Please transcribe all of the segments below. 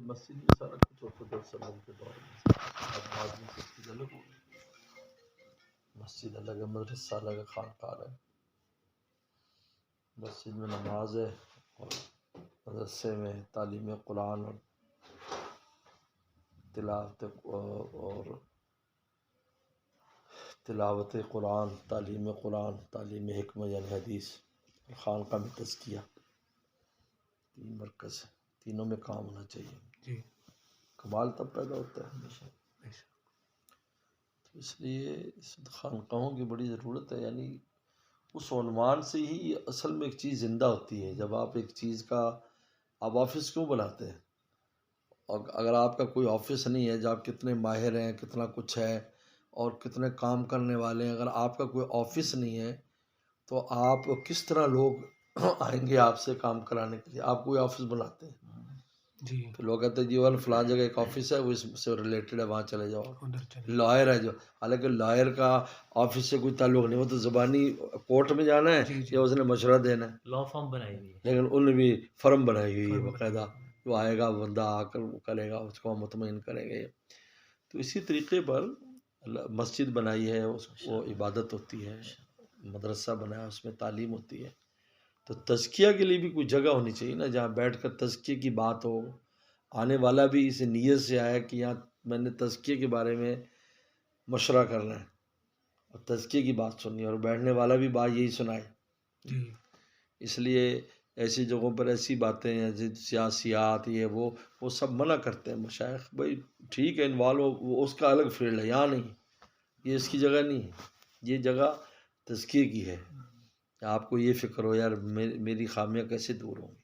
مسجد میں سارا کچھ ہوتا تھا وسلم کے دور میں. اب بعد میں سب چیز الگ ہو گئی. مسجد الگ ہے، مدرسہ الگ ہے، خانقاہ الگ ہے. مسجد میں نماز ہے اور مدرسے میں تعلیم قرآن اور تلاوت قرآن، تعلیم حکمت یعنی حدیث، خانقاہ میں تزکیہ. تین مرکز ہے، تینوں میں کام ہونا چاہیے. جی کمال تب پیدا ہوتا ہے ہمیشہ. تو اس لیے اس خانقاہوں کی بڑی ضرورت ہے. یعنی اس عنوان سے ہی اصل میں ایک چیز زندہ ہوتی ہے. جب آپ ایک چیز کا آپ آفس کیوں بناتے ہیں؟ اور اگر آپ کا کوئی آفس نہیں ہے، جب آپ کتنے ماہر ہیں، کتنا کچھ ہے اور کتنے کام کرنے والے ہیں، اگر آپ کا کوئی آفس نہیں ہے تو آپ کس طرح لوگ آئیں گے آپ سے کام کرانے کے لیے؟ آپ کوئی آفس بناتے ہیں جی تو لوگ کہتے ہیں جی والا فلاں جگہ ایک آفس ہے، وہ اس سے ریلیٹڈ ہے، وہاں چلے جاؤ. ادھر چلے لائر ہے جو، حالانکہ لائر کا آفس سے کوئی تعلق نہیں، وہ تو زبانی کورٹ میں جانا ہے جی یا اس نے مشورہ دینا ہے. لا فارم بنائی ہوئی ہے. لیکن انہوں نے بھی فرم بنائی ہوئی ہے فرم باقاعدہ. جو آئے گا بندہ آ کر وہ کرے گا، اس کو مطمئن کریں گے. تو اسی طریقے پر مسجد بنائی ہے، اس کو عبادت ہوتی ہے. مدرسہ بنایا، اس میں تعلیم ہوتی ہے. تو تزکیہ کے لیے بھی کوئی جگہ ہونی چاہیے نا، جہاں بیٹھ کر تزکیے کی بات ہو. آنے والا بھی اس نیت سے آیا کہ یہاں میں نے تزکیے کے بارے میں مشورہ کرنا ہے اور تزکیے کی بات سننی ہے، اور بیٹھنے والا بھی بات یہی سنائے. جی اس لیے ایسی جگہوں پر ایسی باتیں ہیں سیاسیات یہ وہ سب منع کرتے ہیں مشائخ. بھائی ٹھیک ہے انوالو ہو، وہ اس کا الگ فیلڈ ہے، یہاں نہیں. یہ اس کی جگہ نہیں ہے، یہ جگہ تزکیے کی ہے. آپ کو یہ فکر ہو یار میری خامیاں کیسے دور ہوں گی.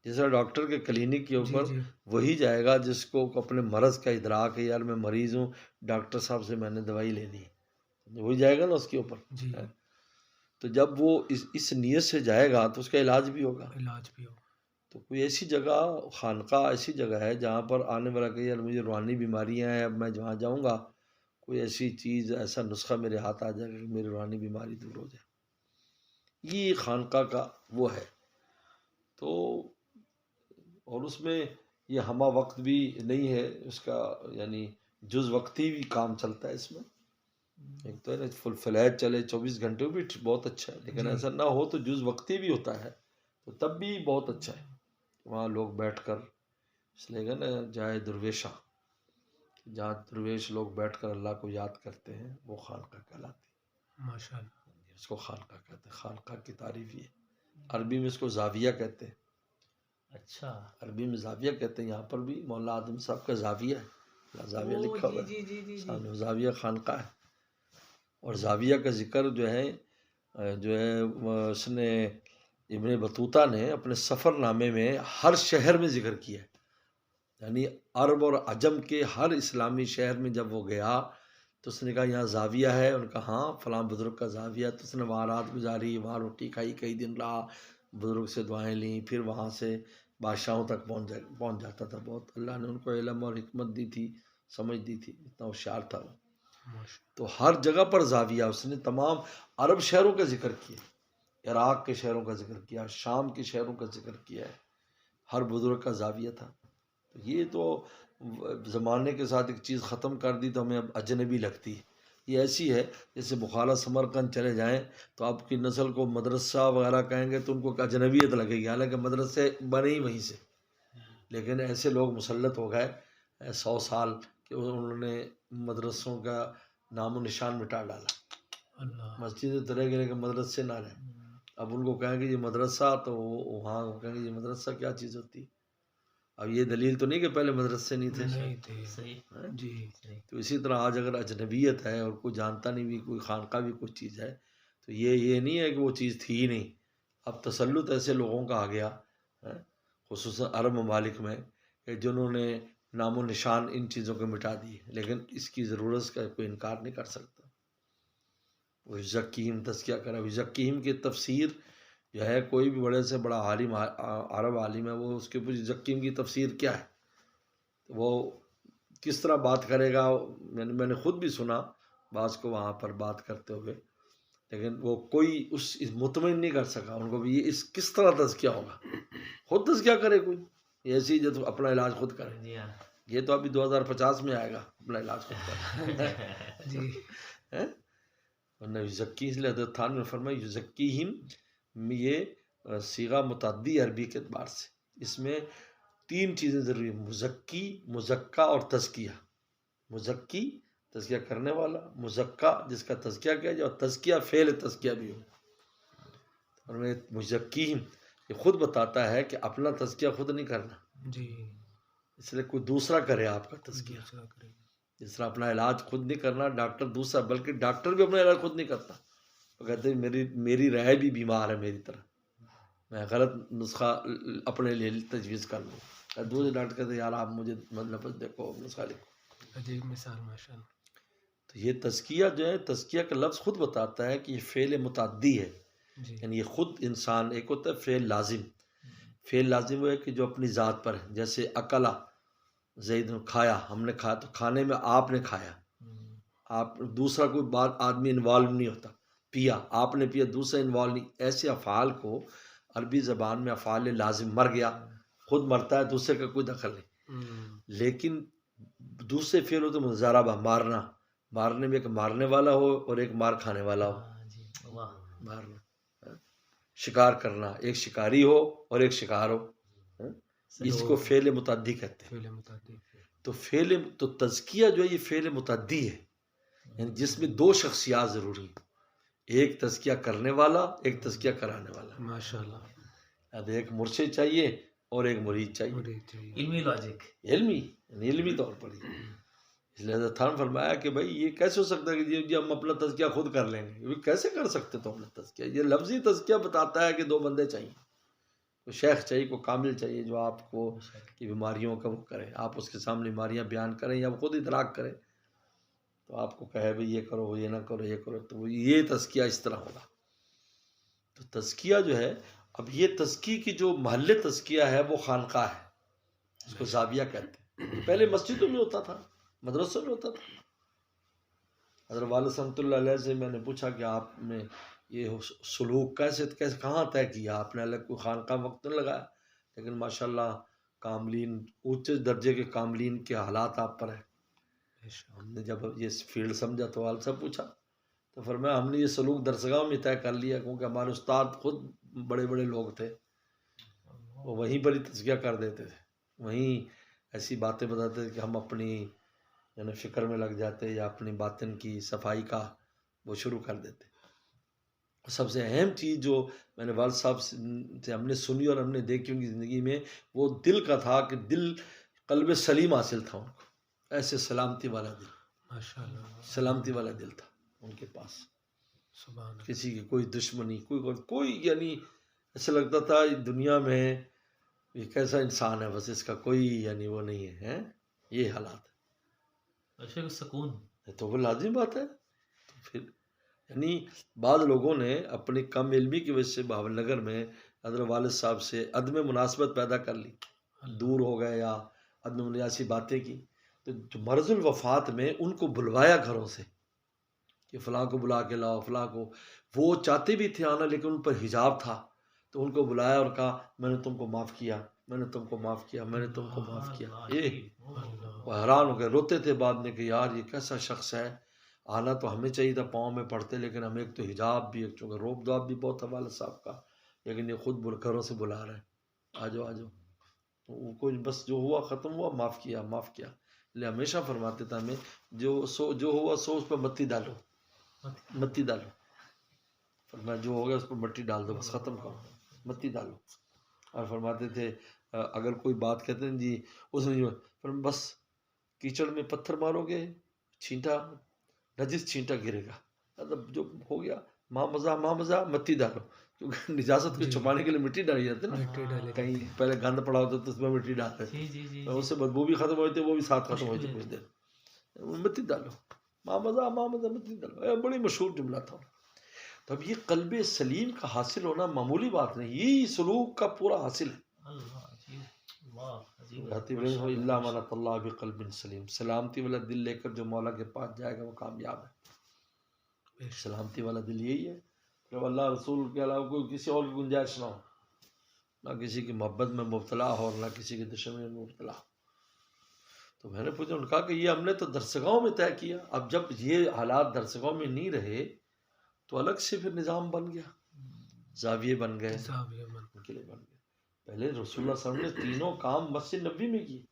جیسا ڈاکٹر کے کلینک کے اوپر جی وہی جائے گا جس کو اپنے مرض کا ادراک ہے، یار میں مریض ہوں، ڈاکٹر صاحب سے میں نے دوائی لینی ہے، وہی جائے گا نا اس کے اوپر. جی تو جب وہ اس نیت سے جائے گا تو اس کا علاج بھی ہوگا. علاج بھی ہو. تو کوئی ایسی جگہ، خانقاہ ایسی جگہ ہے جہاں پر آنے والا کہ یار مجھے روحانی بیماریاں ہیں، اب میں جہاں جاؤں گا کوئی ایسی چیز، ایسا نسخہ میرے ہاتھ آ جائے گا کہ میری روحانی بیماری دور ہو جائے. یہ خانقاہ کا وہ ہے. تو اور اس میں یہ ہمہ وقت بھی نہیں ہے اس کا، یعنی جز وقتی بھی کام چلتا ہے اس میں. ایک تو ہے نا فل فلیج چلے 24 گھنٹے بھی بہت اچھا ہے، لیکن جی ایسا نہ ہو تو جز وقتی بھی ہوتا ہے تو تب بھی بہت اچھا ہے. وہاں لوگ بیٹھ کر، اس لیے کہ نا جائے درویشہ، جہاں درویش لوگ بیٹھ کر اللہ کو یاد کرتے ہیں وہ خانقاہ کہلاتی ہے. ماشاء اللہ. اس کو خانقاہ کہتے ہیں. خانقاہ کی تعریف یہ، عربی میں اس کو زاویہ کہتے ہیں. اچھا عربی میں زاویہ کہتے ہیں. یہاں پر بھی مولانا آدم صاحب کا زاویہ ہے، زاویہ لکھا ہوا جی جی جی جی ہے، زاویہ خانقاہ ہے. اور زاویہ کا ذکر جو ہے اس نے ابن بطوطہ نے اپنے سفر نامے میں ہر شہر میں ذکر کیا ہے. یعنی عرب اور عجم کے ہر اسلامی شہر میں جب وہ گیا تو اس نے کہا یہاں زاویہ ہے. ان کا ہاں فلاں بزرگ کا زاویہ. تو اس نے وہاں رات گزاری، وہاں روٹی کھائی، کئی دن رہا، بزرگ سے دعائیں لیں، پھر وہاں سے بادشاہوں تک پہنچ جاتا تھا. بہت اللہ نے ان کو علم اور حکمت دی تھی، سمجھ دی تھی، اتنا ہوشیار تھا وہ. تو ہر جگہ پر زاویہ، اس نے تمام عرب شہروں کا ذکر کیا، عراق کے شہروں کا ذکر کیا، شام کے شہروں کا ذکر کیا ہے. ہر بزرگ کا زاویہ تھا. تو یہ تو زمانے کے ساتھ ایک چیز ختم کر دی تو ہمیں اب اجنبی لگتی ہے. یہ ایسی ہے جیسے بخارا سمرقند چلے جائیں تو آپ کی نسل کو مدرسہ وغیرہ کہیں گے تو ان کو اجنبیت لگے گی، حالانکہ مدرسے بنے ہی وہیں سے. لیکن ایسے لوگ مسلط ہو گئے 100 سال کہ انہوں نے مدرسوں کا نام و نشان مٹا ڈالا. مسجد تو رہ گئے لیکن مدرسے نہ رہے. اب ان کو کہیں گے یہ مدرسہ تو وہاں کہیں گے یہ مدرسہ کیا چیز ہوتی. اب یہ دلیل تو نہیں کہ پہلے مدرسے نہیں تھے. صحیح جی تو اسی طرح آج اگر اجنبیت ہے اور کوئی جانتا نہیں بھی، کوئی خانقاہ بھی کوئی چیز ہے تو یہ نہیں ہے کہ وہ چیز تھی ہی نہیں. اب تسلط ایسے لوگوں کا آ گیا خصوصاً عرب ممالک میں کہ جنہوں نے نام و نشان ان چیزوں کو مٹا دی، لیکن اس کی ضرورت کا کوئی انکار نہیں کر سکتا. وہ یزکیم تذکیہ کرا. یزکیم کی تفسیر جو ہے کوئی بھی بڑے سے بڑا عالم عرب عالم ہے وہ اس کے اوپر یزکیم کی تفسیر کیا ہے، وہ کس طرح بات کرے گا. میں نے خود بھی سنا بعض کو وہاں پر بات کرتے ہوئے، لیکن وہ کوئی اس مطمئن نہیں کر سکا ان کو بھی یہ اس کس طرح تزکیہ ہوگا. خود تزکیہ کرے کوئی یہ ایسی جو تو اپنا علاج خود کرے. جی ہاں. یہ تو ابھی 2050 میں آئے گا اپنا علاج خود کرے. جی ورنہ یزکی اس لیے حضرت تھان نے فرمایا یزکیہم، یہ صیغہ متعدی عربی کے اعتبار سے، اس میں 3 چیزیں ضروری ہیں: مزکی، مزکا اور تزکیہ. مزکی تزکیہ کرنے والا، مزکا جس کا تزکیہ کیا جائے، اور تزکیہ فعل تزکیہ بھی ہو. اور میں مزکیہم یہ خود بتاتا ہے کہ اپنا تزکیہ خود نہیں کرنا، جی اس لیے کوئی دوسرا کرے آپ کا تزکیہ. دوسرا کرے گا. جس طرح اپنا علاج خود نہیں کرنا ڈاکٹر دوسرا، بلکہ ڈاکٹر بھی اپنا علاج خود نہیں کرتا. وہ کہتے ہیں میری رائے بھی بیمار ہے میری طرح، میں غلط نسخہ اپنے لیے تجویز کر لوں. دوسرے ڈاکٹر کہتے ہیں یار آپ مجھے لفظ دیکھو، نسخہ لکھو. عجیب مثال ماشاء اللہ. تو یہ تزکیہ جو ہے، تزکیہ کا لفظ خود بتاتا ہے کہ یہ فعل متعدی ہے. جی یعنی یہ خود انسان، ایک ہوتا ہے فعل لازم. فعل لازم وہ ہے کہ جو اپنی ذات پر ہے، جیسے اکلا زید نے کھایا، ہم نے کھایا تو کھانے میں آپ نے کھایا، آپ دوسرا کوئی بات آدمی انوالو نہیں ہوتا. پیا، آپ نے پیا، دوسرا انوالو نہیں. ایسے افعال کو عربی زبان میں افعال لازم، مر گیا خود مرتا ہے، دوسرے کا کوئی دخل نہیں. لیکن دوسرے فعل ہوتے مضاربہ، مارنا، مارنے میں ایک مارنے والا ہو اور ایک مار کھانے والا ہو. جی واہ. مارنا، شکار کرنا، ایک شکاری ہو اور ایک شکار ہو، اس کو فعل متعدی کہتے ہیں. فعل متعدی. تو تزکیہ جو ہے یہ فعل متعدی ہے، یعنی جس میں 2 شخصیات ضروری ہیں، ایک تزکیہ کرنے والا، ایک تزکیہ کرانے والا. ماشاء اللہ. اب ایک مرشد چاہیے اور ایک مرید چاہیے، بڑی چاہیے. علمی لاجک. علمی طور پر ہی. اس لیے حضرت تھان فرمایا کہ بھائی یہ کیسے ہو سکتا ہے کہ ہم اپنا تزکیہ خود کر لیں گے؟ یہ کیسے کر سکتے تو اپنا تزکیہ؟ یہ لفظی تزکیہ بتاتا ہے کہ 2 بندے چاہیے، کوئی شیخ چاہیے، کوئی کامل چاہیے جو آپ کو کی بیماریوں کا وہ کرے، آپ اس کے سامنے بیماریاں بیان کریں یا وہ خود ادراک کرے تو آپ کو کہے بھائی یہ کرو، یہ نہ کرو، یہ کرو، تو یہ تزکیہ اس طرح ہوگا. تو تزکیہ جو ہے، اب یہ تزکیہ کی جو محل تزکیہ ہے وہ خانقاہ ہے، اس کو زاویہ کہتے ہیں. پہلے مسجدوں میں ہوتا تھا، مدرسوں میں ہوتا تھا. حضرت والد رحمۃ اللہ علیہ سے میں نے پوچھا کہ آپ نے یہ سلوک کیسے کہاں طے کیا؟ آپ نے الگ کوئی خانقاہ وقت نہیں لگایا، لیکن ماشاءاللہ کاملین، اونچے درجے کے کاملین کے حالات آپ پر ہیں. ہم نے جب یہ فیلڈ سمجھا تو والد صاحب پوچھا تو فرمایا ہم نے یہ سلوک درسگاہ میں طے کر لیا، کیونکہ ہمارے استاد خود بڑے بڑے لوگ تھے، وہ وہیں پر ہی تزکیہ کر دیتے تھے، وہیں ایسی باتیں بتاتے تھے کہ ہم اپنی یعنی فکر میں لگ جاتے یا اپنی باطن کی صفائی کا وہ شروع کر دیتے. سب سے اہم چیز جو میں نے والد صاحب سے ہم نے سنی اور ہم نے دیکھی ان کی زندگی میں، وہ دل کا تھا کہ دل، قلب سلیم حاصل تھا ان کو، ایسے سلامتی والا دل، ماشاءاللہ. سلامتی والا دل تھا ان کے پاس. سبحان اللہ. کسی کی کوئی دشمنی، کوئی یعنی ایسا لگتا تھا دنیا میں یہ کیسا انسان ہے، بس اس کا کوئی یعنی وہ نہیں ہے. یہ حالات ایسے سکون تو وہ لازم بات ہے. تو پھر یعنی بعض لوگوں نے اپنی کم علمی کی وجہ سے بہاول نگر میں حضرت والد صاحب سے عدم مناسبت پیدا کر لی، دور ہو گئے یا عدم مناسب باتیں کی. تو جو مرض الوفات میں ان کو بلوایا گھروں سے کہ فلاں کو بلا کے لاؤ، فلاں کو، وہ چاہتے بھی تھے آنا لیکن ان پر حجاب تھا، تو ان کو بلایا اور کہا میں نے تم کو معاف کیا، میں نے تم کو معاف کیا، میں نے تم کو معاف کیا. یہ وہ حیران ہو گئے، روتے تھے بعد میں کہ یار یہ کیسا شخص ہے، آنا تو ہمیں چاہیے تھا، پاؤں میں پڑتے، لیکن ہمیں ایک تو حجاب بھی، ایک چونکہ روب دواب بھی بہت ہے والد صاحب کا، لیکن یہ خود گھروں سے بلا رہے ہیں آ جاؤ آ جاؤ. وہ کوئی بس جو ہوا ختم ہوا، معاف کیا معاف کیا. لے ہمیشہ فرماتے تھے ہمیں جو ہوا سو اس پہ متی ڈالو، متی ڈالو. فرمایا جو ہو گیا اس پر مٹی ڈال دو، بس ختم کرو، متی ڈالو. اور فرماتے تھے اگر کوئی بات کہتے ہیں جی اس نے بس کیچڑ میں پتھر مارو گے، چھینٹا نجس چھینٹا گرے گا، مطلب جو ہو گیا ماں مزہ مٹی ڈالو، کیونکہ نجاست کو چھپانے کے لیے مٹی ڈالی جاتی ہے نا، کہیں پہلے گند پڑا ہوتا تو اس میں مٹی ڈالتے ہیں، اس سے بدبو بھی ختم ہوتی ہے، وہ بھی ساتھ ختم ہوتی ہے کچھ دیر. مٹی ڈالو، ماں مزہ مٹی ڈالو، بڑی مشہور جملہ تھا. تو اب یہ قلب سلیم کا حاصل ہونا معمولی بات نہیں، یہی سلوک کا پورا حاصل ہے. اللہ من اتى الله بقلب سلیم، سلامتی والا دل لے کر جو مولا کے پاس جائے گا وہ کامیاب ہے. سلامتی والا دل یہی ہے، جب اللہ رسول کے علاوہ کوئی کسی اور کی گنجائش نہ ہو. نہ کسی کی محبت میں مبتلا ہو اور نہ کسی کی دشمنی میں مبتلا ہو. تو میں نے پوچھا، ان کہا کہ یہ ہم نے تو درسگاہوں میں طے کیا. اب جب یہ حالات درسگاہوں میں نہیں رہے تو الگ سے پھر نظام بن گیا، زاویے بن گئے، زاویہ من. ان کے لیے بن گئے. پہلے رسول اللہ صلی اللہ علیہ وسلم نے تینوں کام مسجد نبی میں کیے،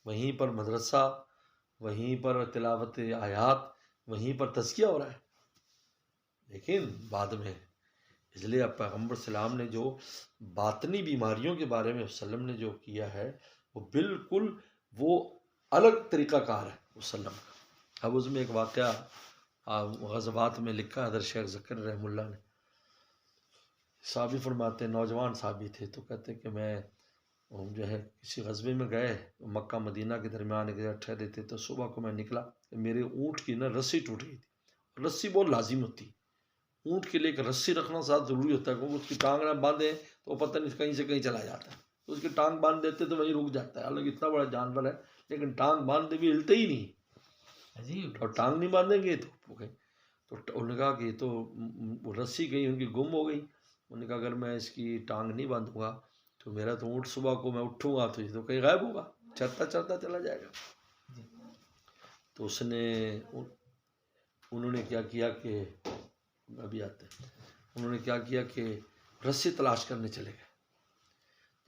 وہیں پر مدرسہ، وہیں پر تلاوت آیات، وہیں پر تزکیہ ہو رہا ہے. لیکن بعد میں اس لیے اب پیغمبر السلام نے جو باطنی بیماریوں کے بارے میں وسلم نے جو کیا ہے وہ بالکل وہ الگ طریقہ کار ہے وسلم کا. اب اس میں ایک واقعہ غزوات میں لکھا ہے حضرت شیخ ذکر رحمہ اللہ نے. صحابی فرماتے ہیں، نوجوان صحابی تھے، تو کہتے کہ میں جو ہے کسی غزوے میں گئے، مکہ مدینہ کے درمیان ایک جگہ ٹھہرے تھے، تو صبح کو میں نکلا کہ میرے اونٹ کی نا رسی ٹوٹ گئی تھی. رسی بہت لازم ہوتی، اونٹ کے لیے ایک رسی رکھنا زیادہ ضروری ہوتا ہے، کیونکہ اس کی ٹانگ نہ باندھیں تو وہ پتہ نہیں کہیں سے کہیں چلا جاتا ہے. تو اس کی ٹانگ باندھ دیتے تو وہیں رک جاتا ہے، حالانکہ اتنا بڑا جانور ہے لیکن ٹانگ باندھے بھی ہلتے ہی نہیں. عجیب. اور ٹانگ نہیں باندھیں گے تو انہوں نے کہا کہ یہ تو رسی کہیں ان کی گم ہو گئی. انہوں نے کہا اگر میں اس کی ٹانگ نہیں باندھوں گا تو میرا تو اونٹ صبح کو میں اٹھوں گا تو یہ تو کہیں غائب ہوگا، چلتا چلتا چلا جائے گا. تو اس نے انہوں نے کیا کیا کہ ابھی آتے ہیں، انہوں نے کیا کیا کہ رسی تلاش کرنے چلے گئے.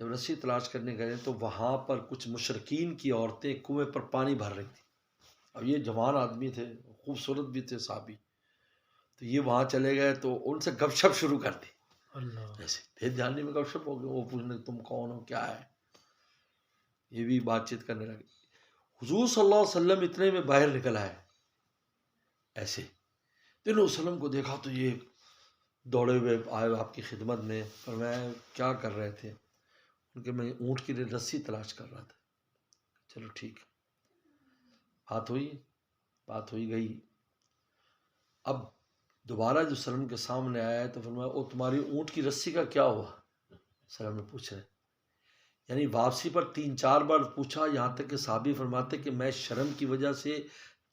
جب رسی تلاش کرنے گئے تو وہاں پر کچھ مشرکین کی عورتیں کنویں پر پانی بھر رہی تھیں. اب یہ جوان آدمی تھے، خوبصورت بھی تھے صحابی، تو یہ وہاں چلے گئے تو ان سے گپ شپ شروع کر دی. اللہ. ایسے بے دھیانی میں گپ شپ ہو گئے، وہ پوچھنے تم کون ہو، کیا ہے، یہ بھی بات چیت کرنے لگے. حضور صلی اللہ علیہ وسلم اتنے میں باہر نکل آئے ایسے. انہوں نے وسلم کو دیکھا تو یہ دوڑے ہوئے آئے آپ کی خدمت میں. فرمایا کیا کر رہے تھے؟ ان کے میں اونٹ کے لیے رسی تلاش کر رہا تھا. چلو ٹھیک ہے. بات ہوئی گئی. اب دوبارہ جو سلم کے سامنے آیا ہے تو فرمایا او تمہاری اونٹ کی رسی کا کیا ہوا؟ سلم نے پوچھا ہے، یعنی واپسی پر 3-4 بار پوچھا، یہاں تک کہ صحابی فرماتے کہ میں شرم کی وجہ سے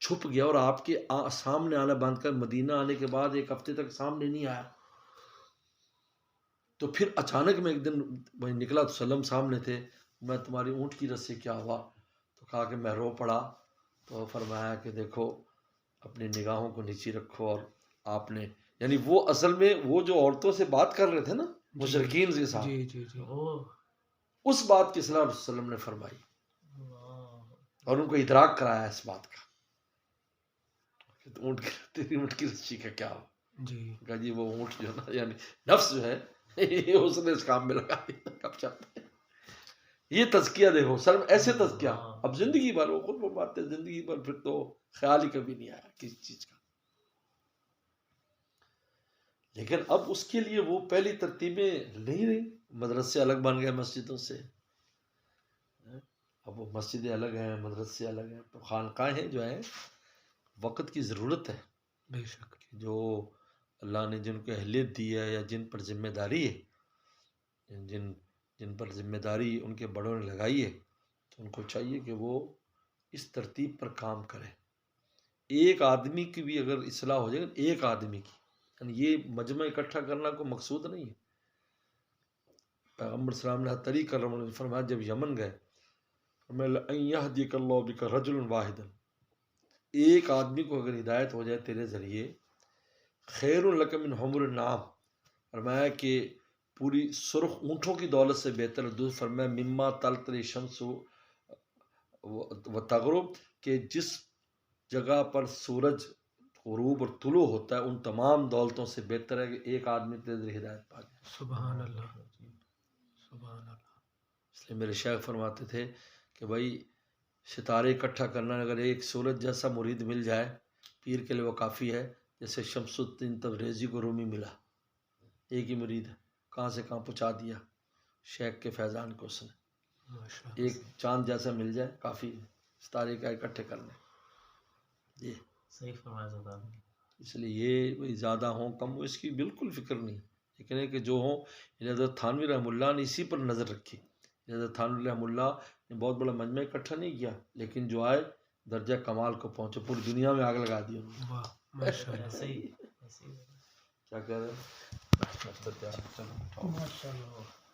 چھپ گیا اور آپ کے سامنے آنا بند کر مدینہ آنے کے بعد 1 ہفتے تک سامنے نہیں آیا. تو پھر اچانک میں ایک دن وہیں نکلا تو سلم سامنے تھے. میں تمہاری اونٹ کی رسی کیا ہوا؟ تو کہا کہ میں رو پڑا. تو فرمایا کہ دیکھو اپنی نگاہوں کو نیچے رکھو، اور آپ نے یعنی وہ اصل میں وہ جو عورتوں سے بات کر رہے تھے نا مشرکین کے ساتھ، جی جی جی. اس بات کی اصلاح رسول وسلم نے فرمائی اور ان کو ادراک کرایا اس بات کا کہ تیری اونٹ کی رسی کا کیا ہوا. جی. کہا جی وہ اونٹ جو ہے نا، یعنی نفس جو ہے اس نے اس کام میں لگا دیا. کب چاہتے ہیں یہ تزکیہ دیکھو سر، ایسے تزکیہ. اب زندگی بھر وہ خود فرماتے ہیں زندگی بھر پھر تو خیال ہی کبھی نہیں آیا کسی چیز کا. لیکن اب اس کے لیے وہ پہلی ترتیبیں نہیں رہی. مدرسے الگ بن گئے مسجدوں سے، اب وہ مسجدیں الگ ہیں، مدرسے الگ ہیں. تو خانقاہیں جو ہیں وقت کی ضرورت ہے. بے شک. جو اللہ نے جن کو اہلیت دی ہے یا جن پر ذمہ داری ہے، جن پر ذمہ داری ان کے بڑوں نے لگائی ہے، تو ان کو چاہیے کہ وہ اس ترتیب پر کام کریں. ایک آدمی کی بھی اگر اصلاح ہو جائے، ایک آدمی کی، یعنی یہ مجمع اکٹھا کرنا کوئی مقصود نہیں ہے. پیغمبر السلام نے حتری کرم نے فرمایا جب یمن گئے، فرمایا لَأَن يَهْدِيَكَ اللَّهُ بِكَ رَجُلٌ وَاحِدًا، ایک آدمی کو اگر ہدایت ہو جائے تیرے ذریعے، خیر لک من حمر النعام، فرمایا کہ پوری سرخ اونٹوں کی دولت سے بہتر. دوسرا فرمایا مما طلعت الشمس وتغرب، کہ جس جگہ پر سورج غروب اور طلوع ہوتا ہے ان تمام دولتوں سے بہتر ہے کہ ایک آدمی تیرے ذریعے ہدایت پا جائے. سبحان اللہ. سبحان اللہ. اس لیے میرے شیخ فرماتے تھے کہ بھائی ستارے اکٹھا کرنا، اگر ایک سورج جیسا مرید مل جائے پیر کے لیے وہ کافی ہے. جیسے شمس الدین تبریزی کو رومی ملا، ایک ہی مرید ہے، کہاں سے کہاں پہنچا دیا شیخ کے فیضان کو اس نے. ماشاء اللہ. ایک چاند جیسا مل جائے کافی ہے ستارے کا اکٹھے کرنے. یہ صحیح فرمایا صاحب. اس لیے یہ وہی زیادہ ہوں کم ہو اس کی بالکل فکر نہیں، لیکن ہے کہ جو ہوں. حضرت تھانوی رحمہ اللہ نے اسی پر نظر رکھی. حضرت تھانوی رحمہ اللہ نے بہت بڑا مجمع اکٹھا نہیں کیا، لیکن جو آئے درجہ کمال کو پہنچے، پوری دنیا میں آگ لگا دی انہوں نے. واہ ماشاء اللہ. ایسے ہی ایسے ہی. کیا کہہ رہے ہیں؟ ماشاء اللہ.